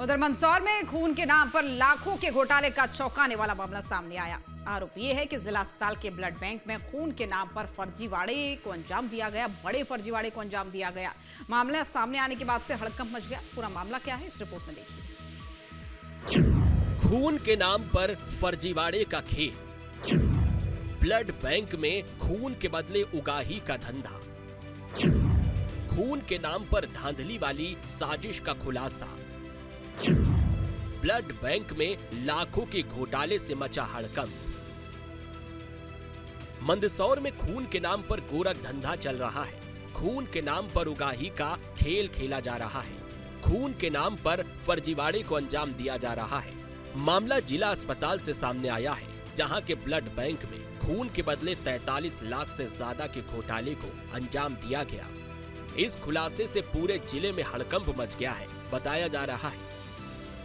उधर मंदसौर में खून के नाम पर लाखों के घोटाले का चौंकाने वाला मामला सामने आया। आरोप यह है कि जिला अस्पताल के ब्लड बैंक में खून के नाम पर फर्जीवाड़े को अंजाम दिया गया, बड़े फर्जीवाड़े को अंजाम दिया गया। मामला सामने आने के बाद से हड़कंप मच गया। पूरा मामला क्या है, इस रिपोर्ट में देखिए। खून के नाम पर फर्जीवाड़े का खेल, ब्लड बैंक में खून के बदले उगाही का धंधा, खून के नाम पर धांधली वाली साजिश का खुलासा, ब्लड बैंक में लाखों के घोटाले से मचा हड़कंप। मंदसौर में खून के नाम पर गोरख धंधा चल रहा है। खून के नाम पर उगाही का खेल खेला जा रहा है। खून के नाम पर फर्जीवाड़े को अंजाम दिया जा रहा है। मामला जिला अस्पताल से सामने आया है, जहां के ब्लड बैंक में खून के बदले 43 लाख से ज्यादा के घोटाले को अंजाम दिया गया। इस खुलासे से पूरे जिले में हड़कंप मच गया है। बताया जा रहा है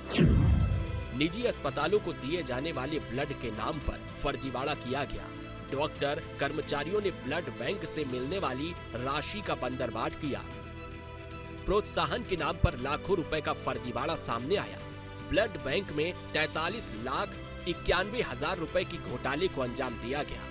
निजी अस्पतालों को दिए जाने वाले ब्लड के नाम पर फर्जीवाड़ा किया गया। डॉक्टर कर्मचारियों ने ब्लड बैंक से मिलने वाली राशि का बंदरबाट किया। प्रोत्साहन के नाम पर लाखों रुपए का फर्जीवाड़ा सामने आया। ब्लड बैंक में 43,91,000 रुपए की घोटाले को अंजाम दिया गया।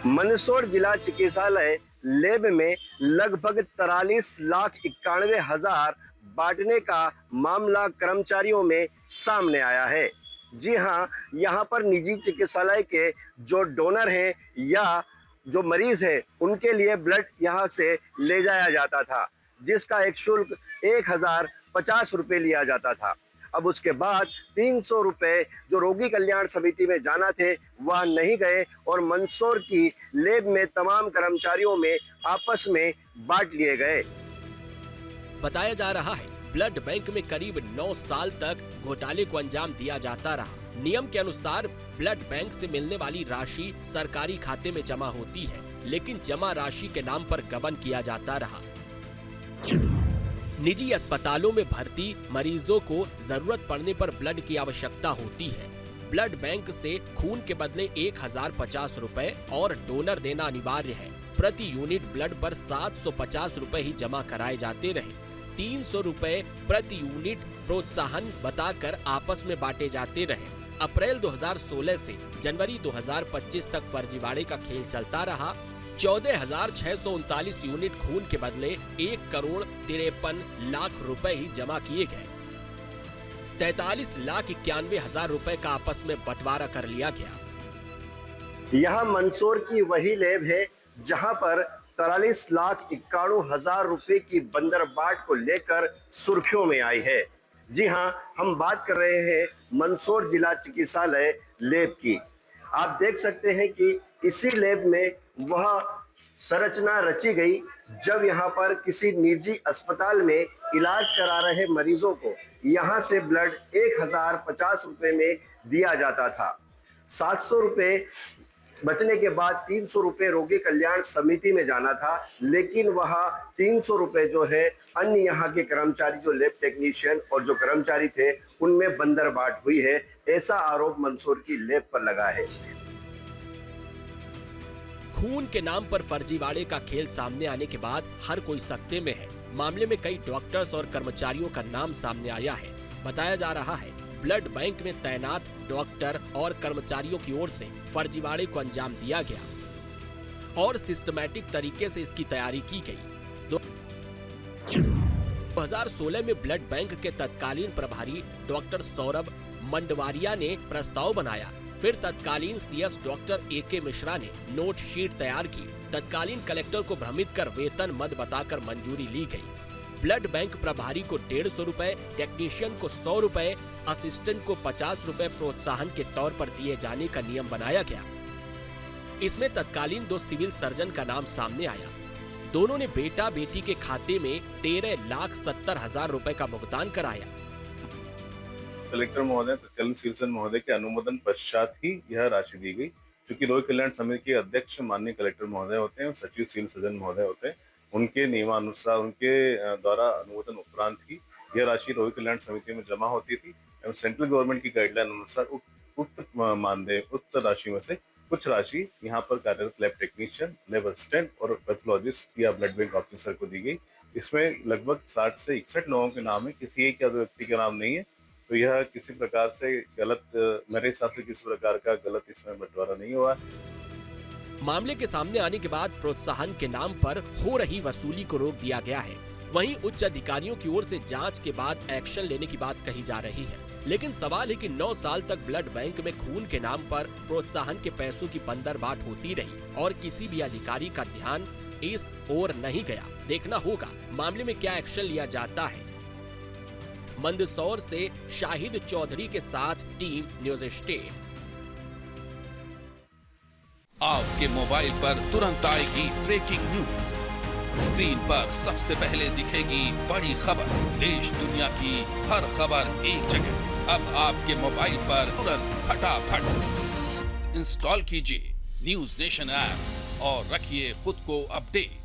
मंदसौर जिला चिकित्सालय लैब में लगभग 43,91,000 बांटने का मामला कर्मचारियों में सामने आया है। जी हां, यहां पर निजी चिकित्सालय के जो डोनर हैं या जो मरीज हैं, उनके लिए ब्लड यहां से ले जाया जाता था, जिसका एक शुल्क 1,050 रुपये लिया जाता था। अब उसके बाद 300 रुपये जो रोगी कल्याण समिति में जाना थे, वह नहीं गए और मंदसौर की लैब में तमाम कर्मचारियों में आपस में बांट लिए गए। बताया जा रहा है ब्लड बैंक में करीब 9 साल तक घोटाले को अंजाम दिया जाता रहा। नियम के अनुसार ब्लड बैंक से मिलने वाली राशि सरकारी खाते में जमा होती है, लेकिन जमा राशि के नाम पर गबन किया जाता रहा। निजी अस्पतालों में भर्ती मरीजों को जरूरत पड़ने पर ब्लड की आवश्यकता होती है। ब्लड बैंक से खून के बदले 1,050 रुपए और डोनर देना अनिवार्य है। प्रति यूनिट ब्लड पर 750 रुपए ही जमा कराए जाते रहे। 300 रुपए प्रति यूनिट प्रोत्साहन बताकर आपस में बांटे जाते रहे। अप्रैल 2016 से जनवरी 2025 तक फर्जीवाड़े का खेल चलता रहा। 14,639 यूनिट खून के बदले 1,53,00,000 रुपए ही जमा किए गए। 43,91,000 रुपए का आपस में बंटवारा कर लिया गया। यहाँ मंदसौर की वही लैब है जहां पर 43,91,000 रुपए की बंदरबाट को लेकर सुर्खियों में आई है। जी हां, हम बात कर रहे हैं मंदसौर जिला चिकित्सालय लैब की। आप देख सकते हैं कि इसी लैब में वह संरचना रची गई जब यहाँ पर किसी निजी अस्पताल में इलाज करा रहे मरीजों को यहाँ से ब्लड 1,050 रुपए में दिया जाता था। 700 रुपए बचने के बाद 300 रुपए रोगी कल्याण समिति में जाना था, लेकिन वहाँ 300 रुपए जो है अन्य यहाँ के कर्मचारी, जो लैब टेक्नीशियन और जो कर्मचारी थे, उनमें बंदरबाट हुई है। ऐसा आरोप मंदसौर की लैब पर लगा है। खून के नाम पर फर्जीवाड़े का खेल सामने आने के बाद हर कोई सकते में है। मामले में कई डॉक्टर्स और कर्मचारियों का नाम सामने आया है। बताया जा रहा है ब्लड बैंक में तैनात डॉक्टर और कर्मचारियों की ओर से फर्जीवाड़े को अंजाम दिया गया और सिस्टमैटिक तरीके से इसकी तैयारी की गई। 2016 में ब्लड बैंक के तत्कालीन प्रभारी डॉक्टर सौरभ मंडवारिया ने प्रस्ताव बनाया। फिर तत्कालीन सीएस डॉक्टर AK मिश्रा ने नोट शीट तैयार की। तत्कालीन कलेक्टर को भ्रमित कर वेतन मद बताकर मंजूरी ली गई। ब्लड बैंक प्रभारी को 150 रुपए, टेक्नीशियन को 100 रुपए, असिस्टेंट को 50 रुपए प्रोत्साहन के तौर पर दिए जाने का नियम बनाया गया। इसमें तत्कालीन 2 सिविल सर्जन का नाम सामने आया। दोनों ने बेटा बेटी के खाते में 13,70,000 रुपए का भुगतान कराया। कलेक्टर महोदय, तत्कालीन सिविल सर्जन महोदय के अनुमोदन पश्चात ही यह राशि दी गई। चूंकि रोगी कल्याण समिति के अध्यक्ष माननीय कलेक्टर महोदय होते हैं और सचिव सिविल सर्जन महोदय होते हैं, उनके नियमानुसार, उनके द्वारा अनुमोदन उपरांत ही यह राशि रोगी कल्याण समिति में जमा होती थी एवं सेंट्रल गवर्नमेंट की गाइडलाइन अनुसार उक्त राशि में से कुछ राशि यहाँ पर कार्यरत लैब टेक्नीशियन, लैब असिस्टेंट और पैथोलॉजिस्ट या ब्लड बैंक ऑफिसर को दी गई, इसमें लगभग 60 से 61 लोगों के नाम है, किसी एक या दो व्यक्ति के नाम नहीं है। तो यह किसी प्रकार से गलत, मेरे हिसाब से किसी प्रकार का गलत इसमें बंटवारा नहीं हुआ। मामले के सामने आने के बाद प्रोत्साहन के नाम पर हो रही वसूली को रोक दिया गया है। वहीं उच्च अधिकारियों की ओर से जांच के बाद एक्शन लेने की बात कही जा रही है। लेकिन सवाल है कि 9 साल तक ब्लड बैंक में खून के नाम पर प्रोत्साहन के पैसों की बंदरबाट होती रही और किसी भी अधिकारी का ध्यान इस ओर नहीं गया। देखना होगा मामले में क्या एक्शन लिया जाता है। मंदसौर से शाहिद चौधरी के साथ टीम न्यूज़ स्टेट। आपके मोबाइल पर तुरंत आएगी ब्रेकिंग न्यूज। स्क्रीन पर सबसे पहले दिखेगी बड़ी खबर। देश दुनिया की हर खबर एक जगह। अब आपके मोबाइल पर तुरंत फटाफट इंस्टॉल कीजिए न्यूज़ नेशन ऐप और रखिए खुद को अपडेट।